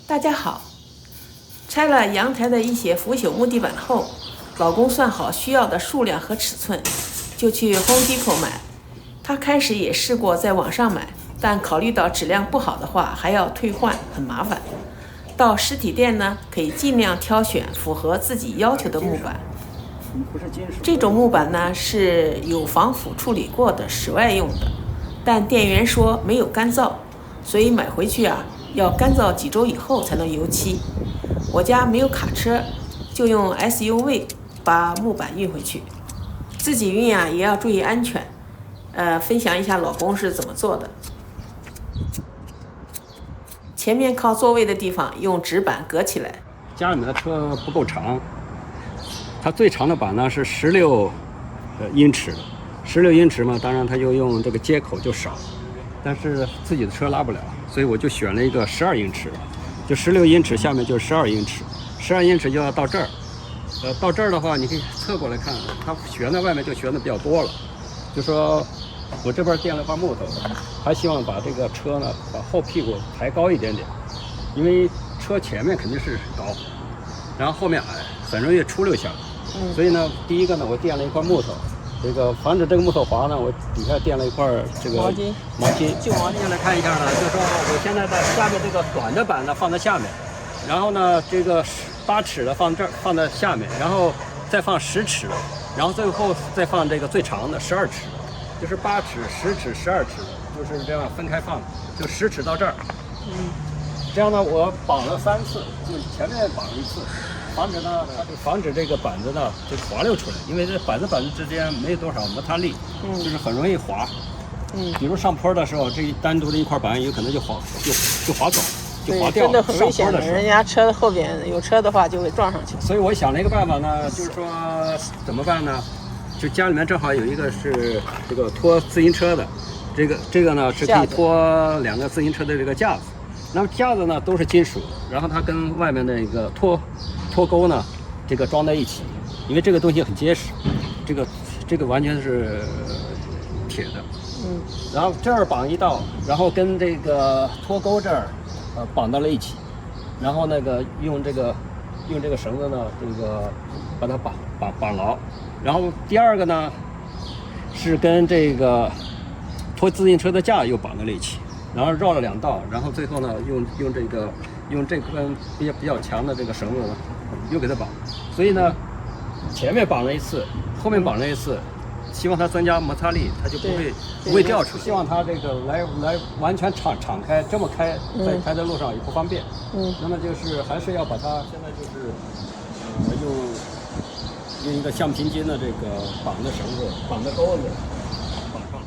大家好，拆了阳台的一些腐朽木地板后，老公算好需要的数量和尺寸，就去 Home Depot 买。他开始也试过在网上买，但考虑到质量不好的话还要退换，很麻烦。到实体店呢，可以尽量挑选符合自己要求的木板。这种木板呢是有防腐处理过的，室外用的，但店员说没有干燥，所以买回去要干燥几周以后才能油漆。我家没有卡车，就用 SUV 把木板运回去。自己运也要注意安全。分享一下老公是怎么做的。前面靠座位的地方用纸板隔起来。家里面的车不够长，它最长的板呢是16英尺，16英尺嘛，当然它就用这个接口就少，但是自己的车拉不了，所以我就选了一个12英尺，就16英尺下面就是12英尺，12英尺就要到这儿。到这儿的话，你可以侧过来看，它悬在外面就悬的比较多了。就说我这边垫了块木头，还希望把这个车呢把后屁股抬高一点点，因为车前面肯定是高，然后后面矮，很容易出溜下来。所以呢，第一个呢，我垫了一块木头，这个防止这个木头滑呢，我底下垫了一块这个毛巾。就毛巾来看一下呢，就说我现在在下面这个短的板呢放在下面，然后呢这个8尺的放这儿，放在下面，然后再放10尺，然后最后再放这个最长的12尺，就是8尺、10尺、12尺，就是这样分开放，就10尺到这儿。这样呢，我绑了3次，就前面绑一次，防止这个板子呢就滑溜出来，因为这板子之间没有多少摩擦力，就是很容易滑。比如上坡的时候，这单独的一块板有可能就滑走。就滑掉了，真的很危险的。人家车后边有车的话，就会撞上去。所以我想了一个办法呢，就是说怎么办呢？就家里面正好有一个是这个拖自行车的，这个呢是可以拖2个自行车的这个架子。那么架子呢都是金属，然后它跟外面的一个拖钩呢，这个装在一起，因为这个东西很结实，这个完全是铁的。然后这儿绑一道，然后跟这个拖钩这儿。绑到了一起，然后用这个绳子呢，这个把它绑牢。然后第二个呢，是跟这个拖自行车的架又绑在了一起，然后绕了2道，然后最后呢，用这根比较强的这个绳子呢，又给它绑。所以呢，前面绑了一次，后面绑了一次。希望它增加摩擦力，它就不会掉出来。希望它这个来完全敞开，这么开，开在路上也不方便。那么就是还是要把它现在就是用一个橡皮筋的这个绑的绳子、绑的钩子绑上。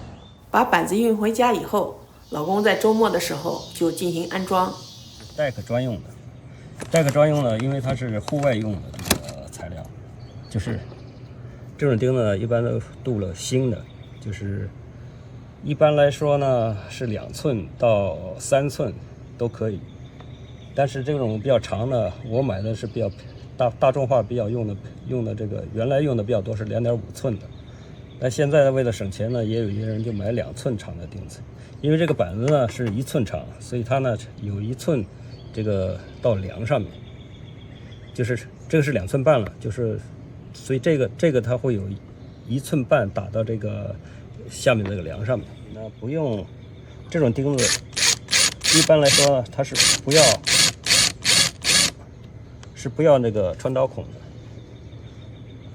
把板子运回家以后，老公在周末的时候就进行安装。deck 专用的，因为它是户外用的这个材料，就是。这种钉子一般都镀了锌的，就是一般来说呢是2寸到3寸都可以，但是这种比较长的，我买的是比较大众化比较用的这个原来用的比较多是2.5寸的，但现在为了省钱呢，也有一些人就买2寸长的钉子，因为这个板子呢是1寸长，所以它呢有1寸这个到梁上面，就是这个是2寸半了，就是。所以这个它会有1寸半打到这个下面这个梁上面。那不用这种钉子，一般来说它是不要那个穿刀孔的。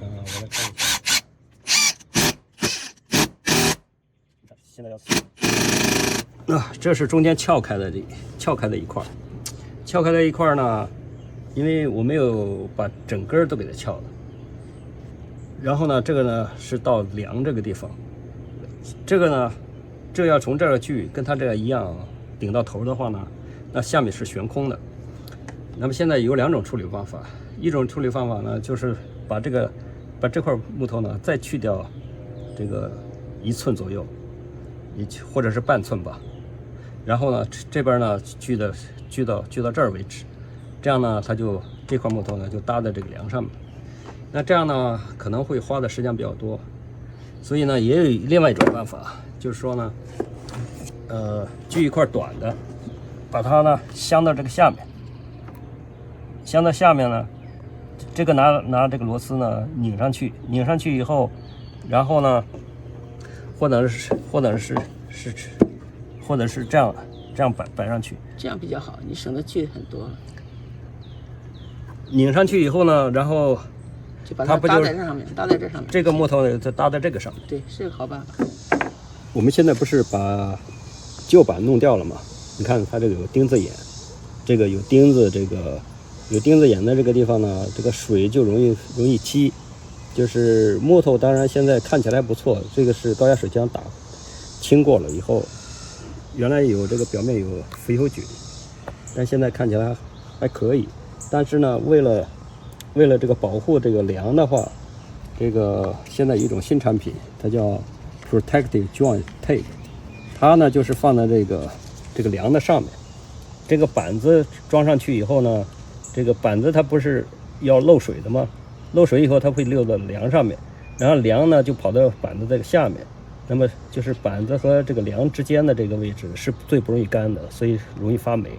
我来看一下，现在要这是中间撬开的一块呢，因为我没有把整根都给它撬了。然后呢，这个呢是到梁这个地方，这个呢，这要从这儿锯，跟它这个一样顶到头的话呢，那下面是悬空的。那么现在有2种处理方法，一种处理方法呢，就是把这块木头呢再去掉这个1寸左右，或者是半寸吧。然后呢，这边呢锯到这儿为止，这样呢，它就这块木头呢就搭在这个梁上面。那这样呢，可能会花的时间比较多，所以呢，也有另外一种办法，就是说呢，锯一块短的，把它呢镶到这个下面，镶到下面呢，这个拿这个螺丝呢拧上去以后，然后呢，或者是这样摆上去，这样比较好，你省得锯很多。拧上去以后呢，然后就把它搭在这上面，搭在这上面。这个木头呢，就搭在这个上面。对，是个好办法。我们现在不是把旧板弄掉了吗？你看它这个有钉子眼，这个有钉子，这个有钉子眼的这个地方呢，这个水就容易积。就是木头，当然现在看起来不错，这个是高压水枪打清过了以后，原来有这个表面有浮油菌，但现在看起来还可以。但是呢，为了这个保护这个梁的话，这个现在有一种新产品，它叫 Protective Joint Tape， 它呢就是放在这个梁的上面。这个板子装上去以后呢，这个板子它不是要漏水的吗？漏水以后它会溜到梁上面，然后梁呢就跑到板子这个下面，那么就是板子和这个梁之间的这个位置是最不容易干的，所以容易发霉。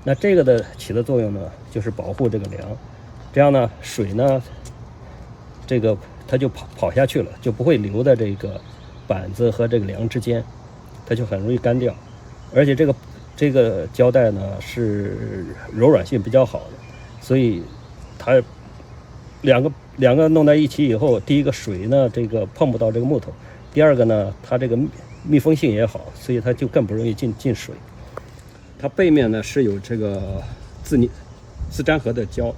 那这个的起的作用呢，就是保护这个梁，这样呢水呢，这个它就跑下去了，就不会留在这个板子和这个梁之间，它就很容易干掉。而且这个胶带呢是柔软性比较好的，所以它两个弄在一起以后，第一个水呢这个碰不到这个木头，第二个呢它这个密封性也好，所以它就更不容易进水。它背面呢是有这个自粘合的胶。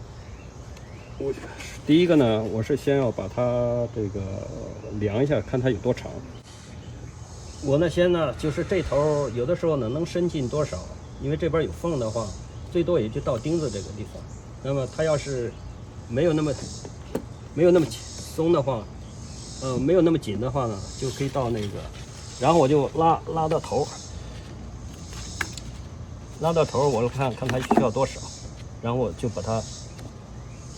第一个呢，我是先要把它这个量一下，看它有多长。我呢先呢就是这头有的时候呢能伸进多少，因为这边有缝的话，最多也就到钉子这个地方。那么它要是没有那么松的话，没有那么紧的话呢，就可以到那个，然后我就拉到头。拉到头，我看它需要多少，然后我就把它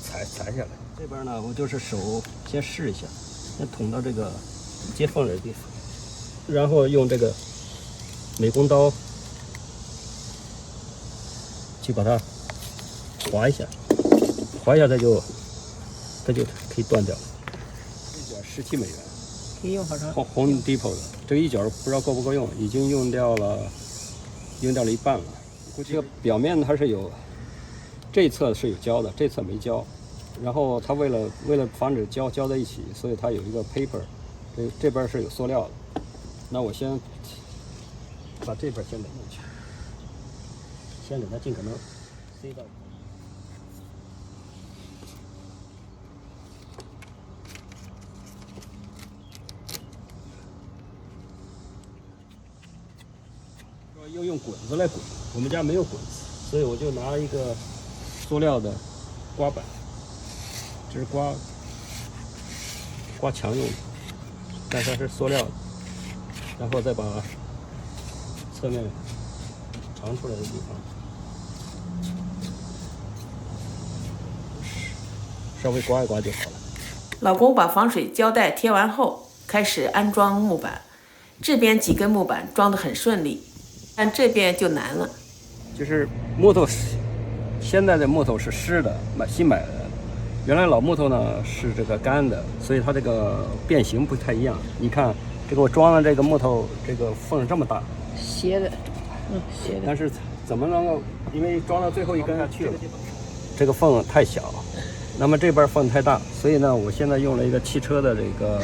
裁下来。这边呢，我就是手先试一下，先捅到这个接缝的地方，然后用这个美工刀去把它划一下，它就可以断掉了。一角17美元，可以用好长。Home Depot 的这个一角不知道够不够用，已经用掉了一半了。这个表面它是有，这一侧是有胶的，这侧没胶。然后它为了防止胶在一起，所以它有一个 paper， 这边是有塑料的。那我先把这边先给弄去，先给它尽可能塞到。要用滚子来滚，我们家没有滚子，所以我就拿一个塑料的刮板，这是刮墙用的，但它是塑料的，然后再把侧面长出来的地方稍微刮一刮就好了。老公把防水胶带贴完后，开始安装木板。这边几根木板装得很顺利，但这边就难了。就是木头，现在的木头是湿的，新买的。原来老木头呢是这个干的，所以它这个变形不太一样。你看，这个我装的这个木头，这个缝这么大，斜的，斜的。但是怎么能够？因为装到最后一根下去了，这个缝太小，那么这边缝太大，所以呢，我现在用了一个汽车的这个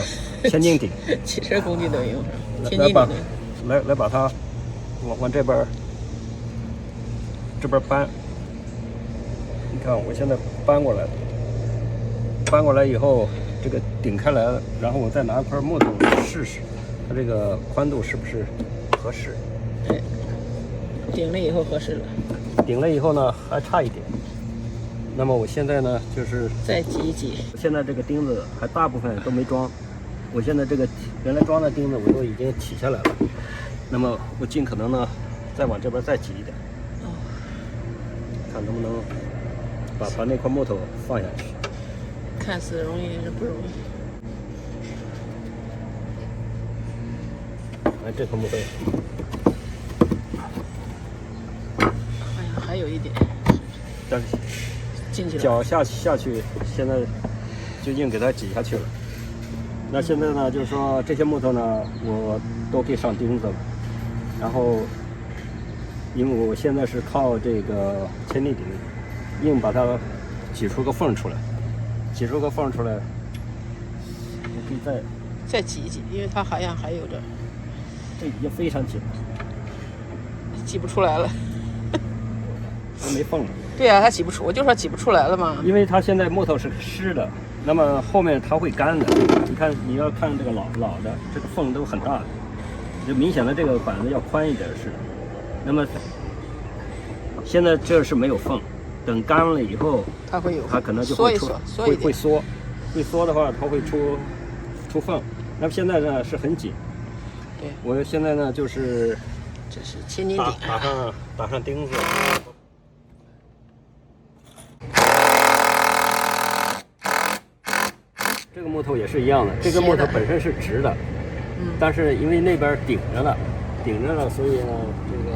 千斤顶，汽车工具都用上，来把它往这边搬。你看，我现在搬过来了，搬过来以后，这个顶开来了，然后我再拿一块木头试试，它这个宽度是不是合适？对，顶了以后合适了。顶了以后呢，还差一点。那么我现在呢，就是再挤一挤。现在这个钉子还大部分都没装，我现在这个原来装的钉子我都已经起下来了。那么我尽可能呢，再往这边再挤一点，看能不能把那块木头放下去。看似容易是不容易。哎，这块木头，哎呀，还有一点。但是进去了。脚下去，现在就硬给它挤下去了。那现在呢，就是说这些木头呢，我都可以上钉子了。然后，因为我现在是靠这个千斤顶，硬把它挤出个缝出来，挤出个缝出来，我可以再挤一挤，因为它好像还有点这已经非常紧了，挤不出来了。都没缝了。对啊，它挤不出，我就说挤不出来了嘛。因为它现在木头是湿的，那么后面它会干的。你看，你要看这个老的，这个缝都很大的，就明显的这个板子要宽一点是的。那么现在这是没有缝，等干了以后，它可能就会出，会缩，会缩的话它会出缝。那么现在呢是很紧。对，我现在呢就是这是千斤顶，打上钉子。这个木头也是一样的，这个木头本身是直的，但是因为那边顶着了，所以呢，这个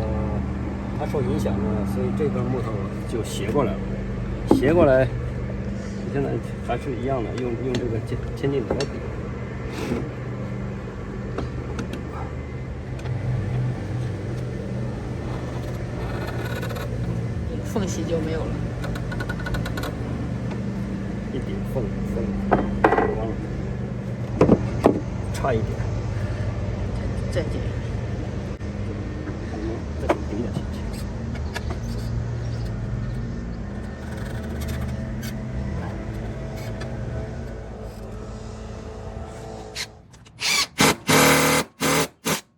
它受影响呢，所以这边木头就斜过来了，斜过来，现在还是一样的，用这个千斤顶来顶。缝隙就没有了。一顶缝，完了，差一点，再点，再顶点进去。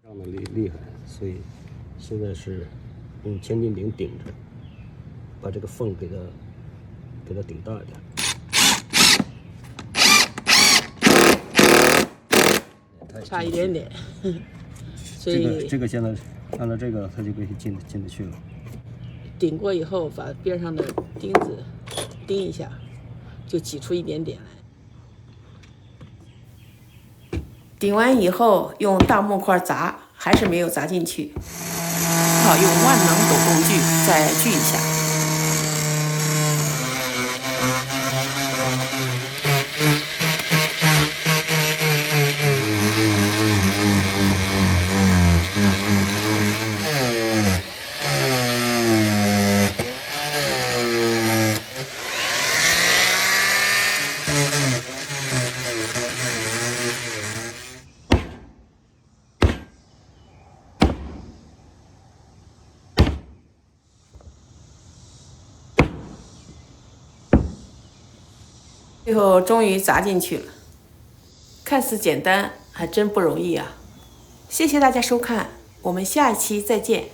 这样的厉害，所以现在是用千斤顶顶着，把这个缝给它顶大一点。差一点点，所以这个现在按照这个，它就可以进得去了。顶过以后，把边上的钉子钉一下，就挤出一点点来。顶完以后，用大木块砸，还是没有砸进去，好用万能抖动锯再锯一下。最后终于砸进去了，看似简单，还真不容易啊！谢谢大家收看，我们下一期再见。